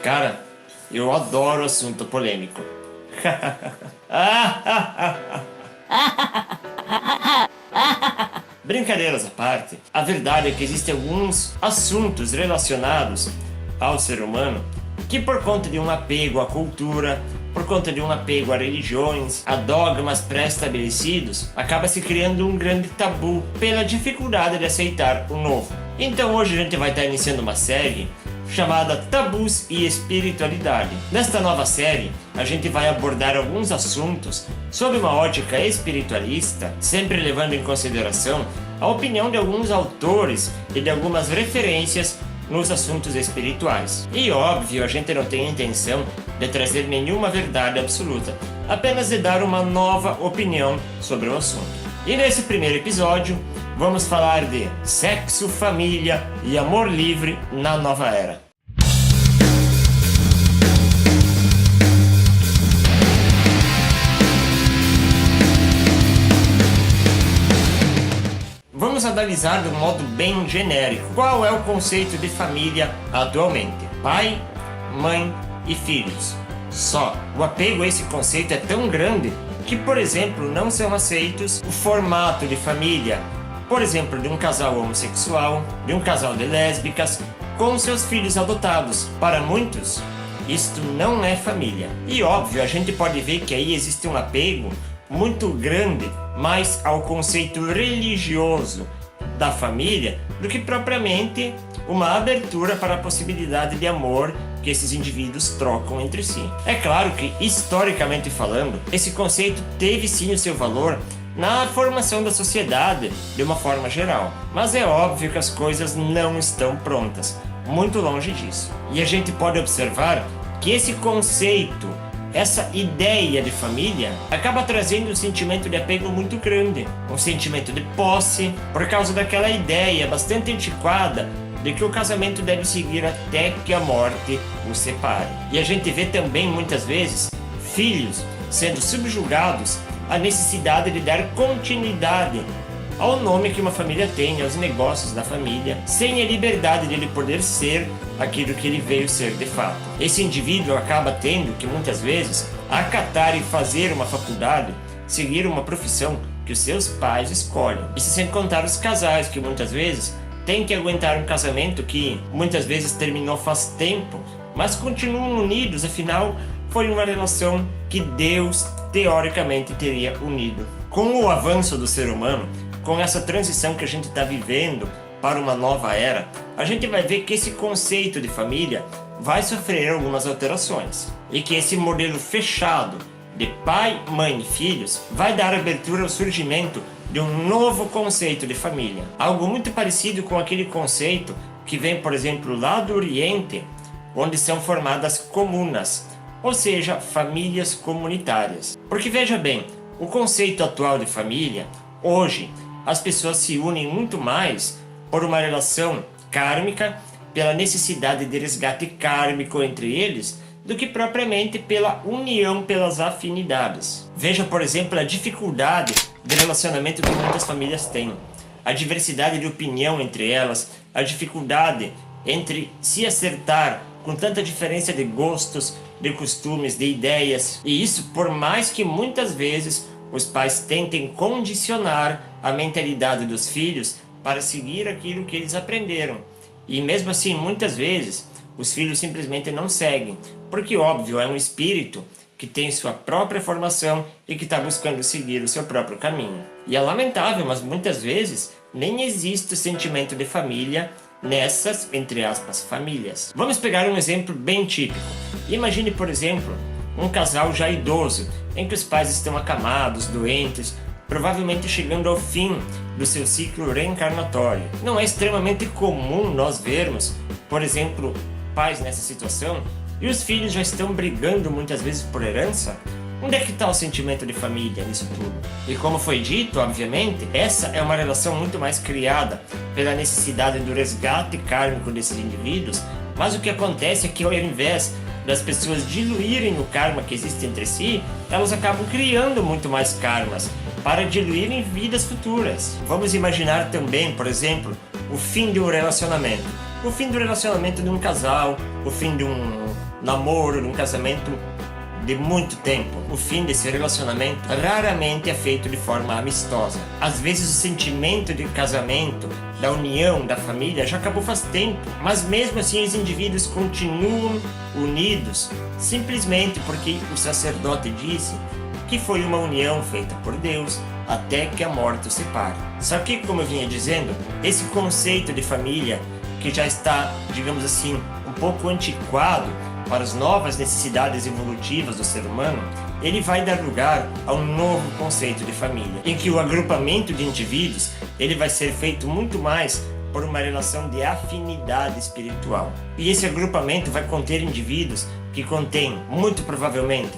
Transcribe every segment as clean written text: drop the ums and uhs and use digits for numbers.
Cara, eu adoro assunto polêmico. Brincadeiras à parte, a verdade é que existem alguns assuntos relacionados ao ser humano que, por conta de um apego à cultura, por conta de um apego a religiões, a dogmas pré-estabelecidos, acaba se criando um grande tabu pela dificuldade de aceitar o novo. Então hoje a gente vai estar iniciando uma série chamada Tabus e Espiritualidade. Nesta nova série, a gente vai abordar alguns assuntos sob uma ótica espiritualista, sempre levando em consideração a opinião de alguns autores e de algumas referências nos assuntos espirituais. E óbvio, a gente não tem a intenção de trazer nenhuma verdade absoluta, apenas de dar uma nova opinião sobre o assunto. E nesse primeiro episódio, vamos falar de sexo, família e amor livre na nova era. Vamos analisar de um modo bem genérico qual é o conceito de família atualmente. Pai, mãe e filhos. Só. O apego a esse conceito é tão grande que, por exemplo, não são aceitos o formato de família, por exemplo, de um casal homossexual, de um casal de lésbicas, com seus filhos adotados. Para muitos, isto não é família. E óbvio, a gente pode ver que aí existe um apego muito grande mais ao conceito religioso da família do que propriamente uma abertura para a possibilidade de amor que esses indivíduos trocam entre si. É claro que, historicamente falando, esse conceito teve sim o seu valor na formação da sociedade de uma forma geral, mas é óbvio que as coisas não estão prontas, muito longe disso. E a gente pode observar que esse conceito, essa ideia de família, acaba trazendo um sentimento de apego muito grande, um sentimento de posse, por causa daquela ideia bastante antiquada de que o casamento deve seguir até que a morte o separe. E a gente vê também muitas vezes filhos sendo subjugados à necessidade de dar continuidade ao nome que uma família tem, aos negócios da família, sem a liberdade de ele poder ser aquilo que ele veio ser de fato. Esse indivíduo acaba tendo que muitas vezes acatar e fazer uma faculdade, seguir uma profissão que os seus pais escolhem. Isso sem contar os casais que muitas vezes têm que aguentar um casamento que muitas vezes terminou faz tempo, mas continuam unidos, afinal foi uma relação que Deus teoricamente teria unido. Com o avanço do ser humano, com essa transição que a gente está vivendo para uma nova era, a gente vai ver que esse conceito de família vai sofrer algumas alterações e que esse modelo fechado de pai, mãe e filhos vai dar abertura ao surgimento de um novo conceito de família, algo muito parecido com aquele conceito que vem, por exemplo, lá do Oriente, onde são formadas comunas, ou seja, famílias comunitárias. Porque veja bem, o conceito atual de família, hoje, as pessoas se unem muito mais por uma relação kármica, pela necessidade de resgate kármico entre eles, do que propriamente pela união, pelas afinidades. Veja, por exemplo, a dificuldade de relacionamento que muitas famílias têm, a diversidade de opinião entre elas, a dificuldade entre se acertar com tanta diferença de gostos, de costumes, de ideias, e isso por mais que muitas vezes os pais tentem condicionar a mentalidade dos filhos para seguir aquilo que eles aprenderam. E mesmo assim, muitas vezes, os filhos simplesmente não seguem, porque óbvio, é um espírito que tem sua própria formação e que está buscando seguir o seu próprio caminho. E é lamentável, mas muitas vezes nem existe o sentimento de família nessas, entre aspas, famílias. Vamos pegar um exemplo bem típico. Imagine, por exemplo, um casal já idoso, em que os pais estão acamados, doentes, provavelmente chegando ao fim do seu ciclo reencarnatório. Não é extremamente comum nós vermos, por exemplo, pais nessa situação, e os filhos já estão brigando muitas vezes por herança? Onde é que está o sentimento de família nisso tudo? E como foi dito, obviamente, essa é uma relação muito mais criada pela necessidade do resgate kármico desses indivíduos, mas o que acontece é que ao invés das pessoas diluírem o karma que existe entre si, elas acabam criando muito mais karmas para diluir em vidas futuras. Vamos imaginar também, por exemplo, o fim de um relacionamento. O fim do relacionamento de um casal, o fim de um namoro, num casamento de muito tempo, o fim desse relacionamento raramente é feito de forma amistosa. Às vezes o sentimento de casamento, da união, da família já acabou faz tempo, mas mesmo assim os indivíduos continuam unidos simplesmente porque o sacerdote disse que foi uma união feita por Deus até que a morte os separe. Só que, como eu vinha dizendo, esse conceito de família que já está, digamos assim, um pouco antiquado para as novas necessidades evolutivas do ser humano, ele vai dar lugar a um novo conceito de família, em que o agrupamento de indivíduos ele vai ser feito muito mais por uma relação de afinidade espiritual. E esse agrupamento vai conter indivíduos que contêm, muito provavelmente,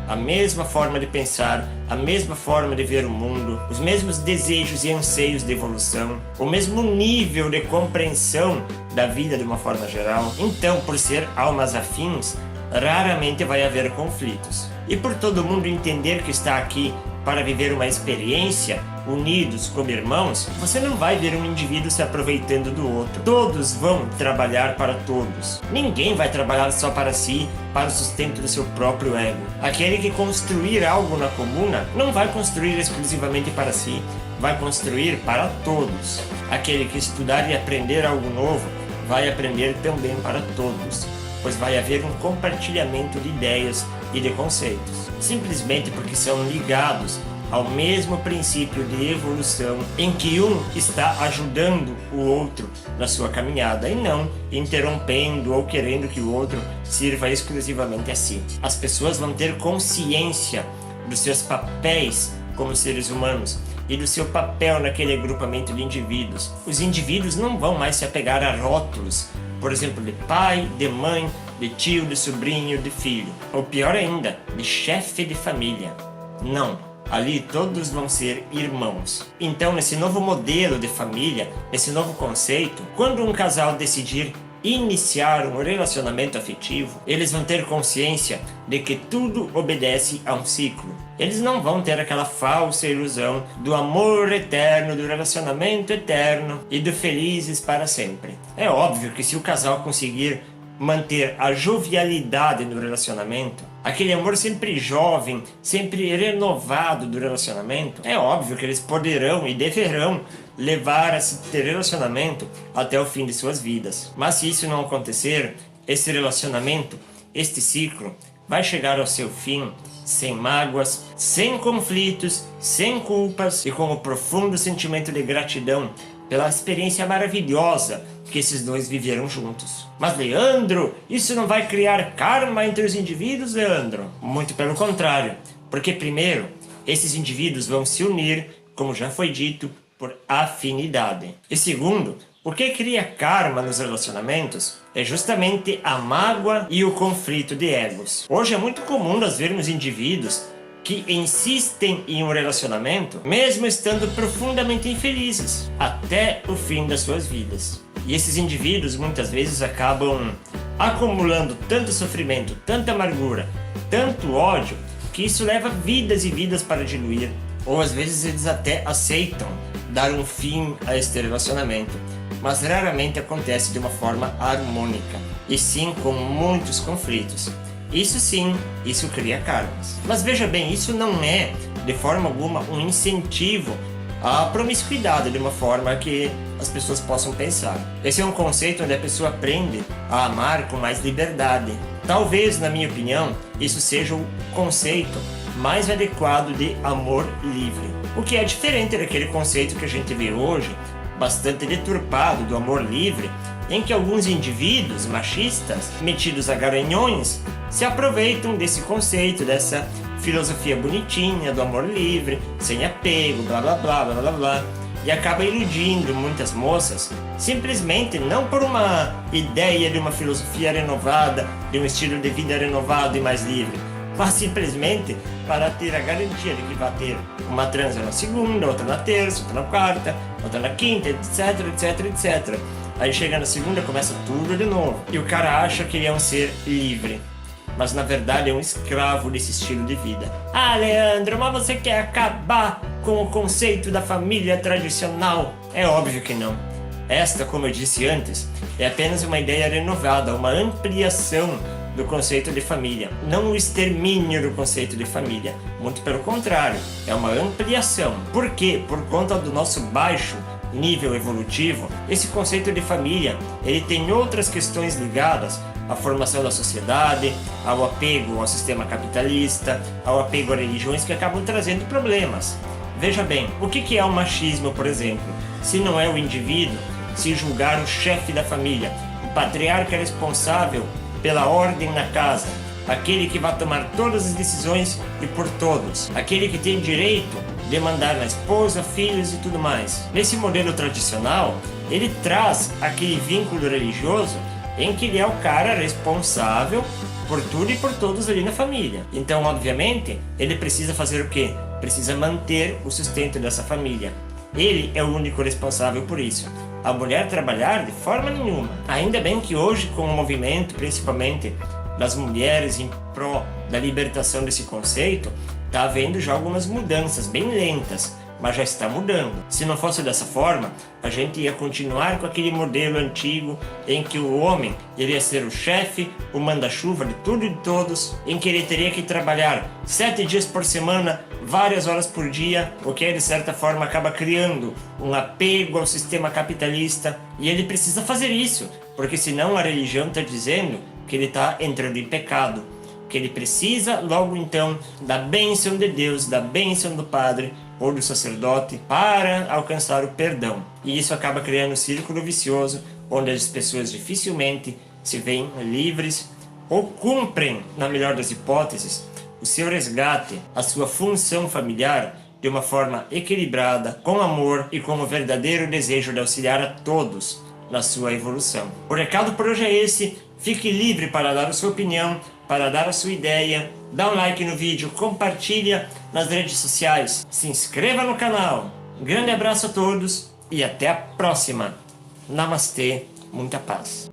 a mesma forma de pensar, a mesma forma de ver o mundo, os mesmos desejos e anseios de evolução, o mesmo nível de compreensão da vida de uma forma geral. Então, por ser almas afins, raramente vai haver conflitos. E por todo mundo entender que está aqui para viver uma experiência, unidos como irmãos, você não vai ver um indivíduo se aproveitando do outro. Todos vão trabalhar para todos. Ninguém vai trabalhar só para si, para o sustento do seu próprio ego. Aquele que construir algo na comuna não vai construir exclusivamente para si, vai construir para todos. Aquele que estudar e aprender algo novo vai aprender também para todos, pois vai haver um compartilhamento de ideias e de conceitos, simplesmente porque são ligados ao mesmo princípio de evolução, em que um está ajudando o outro na sua caminhada e não interrompendo ou querendo que o outro sirva exclusivamente a si. As pessoas vão ter consciência dos seus papéis como seres humanos e do seu papel naquele agrupamento de indivíduos. Os indivíduos não vão mais se apegar a rótulos, por exemplo, de pai, de mãe, de tio, de sobrinho, de filho, ou pior ainda, de chefe de família. Não, ali todos vão ser irmãos. Então, nesse novo modelo de família, nesse novo conceito, quando um casal decidir iniciar um relacionamento afetivo, eles vão ter consciência de que tudo obedece a um ciclo. Eles não vão ter aquela falsa ilusão do amor eterno, do relacionamento eterno e do felizes para sempre. É óbvio que se o casal conseguir manter a jovialidade no relacionamento, aquele amor sempre jovem, sempre renovado do relacionamento, é óbvio que eles poderão e deverão levar esse relacionamento até o fim de suas vidas. Mas se isso não acontecer, esse relacionamento, este ciclo, vai chegar ao seu fim sem mágoas, sem conflitos, sem culpas e com o profundo sentimento de gratidão pela experiência maravilhosa que esses dois viveram juntos. Mas Leandro, isso não vai criar karma entre os indivíduos, Leandro? Muito pelo contrário, porque primeiro, esses indivíduos vão se unir, como já foi dito, por afinidade. E segundo, o que cria karma nos relacionamentos é justamente a mágoa e o conflito de egos. Hoje é muito comum nós vermos indivíduos que insistem em um relacionamento, mesmo estando profundamente infelizes, até o fim das suas vidas. E esses indivíduos muitas vezes acabam acumulando tanto sofrimento, tanta amargura, tanto ódio, que isso leva vidas e vidas para diluir. Ou às vezes eles até aceitam dar um fim a este relacionamento, mas raramente acontece de uma forma harmônica, e sim com muitos conflitos. Isso sim, isso cria karmas. Mas veja bem, isso não é de forma alguma um incentivo à promiscuidade de uma forma que as pessoas possam pensar. Esse é um conceito onde a pessoa aprende a amar com mais liberdade. Talvez, na minha opinião, isso seja o conceito mais adequado de amor livre, o que é diferente daquele conceito que a gente vê hoje, bastante deturpado, do amor livre, em que alguns indivíduos machistas, metidos a garanhões, se aproveitam desse conceito, dessa filosofia bonitinha do amor livre, sem apego, blá blá blá blá blá blá, e acaba iludindo muitas moças, simplesmente não por uma ideia de uma filosofia renovada, de um estilo de vida renovado e mais livre, mas simplesmente para ter a garantia de que vai ter uma transa na segunda, outra na terça, outra na quarta, outra na quinta, etc, etc, etc. Aí chega na segunda, começa tudo de novo. E o cara acha que ele é um ser livre, mas na verdade é um escravo desse estilo de vida. Ah, Leandro, mas você quer acabar com o conceito da família tradicional? É óbvio que não. Esta, como eu disse antes, é apenas uma ideia renovada, uma ampliação do conceito de família, não o extermínio do conceito de família, muito pelo contrário, é uma ampliação. Por quê? Por conta do nosso baixo nível evolutivo, esse conceito de família, ele tem outras questões ligadas à formação da sociedade, ao apego ao sistema capitalista, ao apego a religiões que acabam trazendo problemas. Veja bem, o que é o machismo, por exemplo? Se não é o indivíduo se julgar o chefe da família, o patriarca responsável pela ordem na casa, aquele que vai tomar todas as decisões e por todos, aquele que tem direito de mandar na esposa, filhos e tudo mais. Nesse modelo tradicional, ele traz aquele vínculo religioso em que ele é o cara responsável por tudo e por todos ali na família. Então, obviamente, ele precisa fazer o quê? Precisa manter o sustento dessa família. Ele é o único responsável por isso. A mulher trabalhar de forma nenhuma. Ainda bem que hoje, com o movimento, principalmente das mulheres em pró da libertação desse conceito, está havendo já algumas mudanças bem lentas, mas já está mudando. Se não fosse dessa forma, a gente ia continuar com aquele modelo antigo em que o homem iria ser o chefe, o manda-chuva de tudo e de todos, em que ele teria que trabalhar 7 dias por semana, várias horas por dia, o que de certa forma acaba criando um apego ao sistema capitalista, e ele precisa fazer isso, porque senão a religião está dizendo que ele está entrando em pecado, que ele precisa logo então da bênção de Deus, da bênção do padre ou do sacerdote para alcançar o perdão. E isso acaba criando um círculo vicioso onde as pessoas dificilmente se veem livres ou cumprem, na melhor das hipóteses, o seu resgate, a sua função familiar de uma forma equilibrada, com amor e com o verdadeiro desejo de auxiliar a todos na sua evolução. O recado por hoje é esse. Fique livre para dar a sua opinião, para dar a sua ideia. Dá um like no vídeo, compartilha nas redes sociais, se inscreva no canal. Um grande abraço a todos e até a próxima. Namastê, muita paz.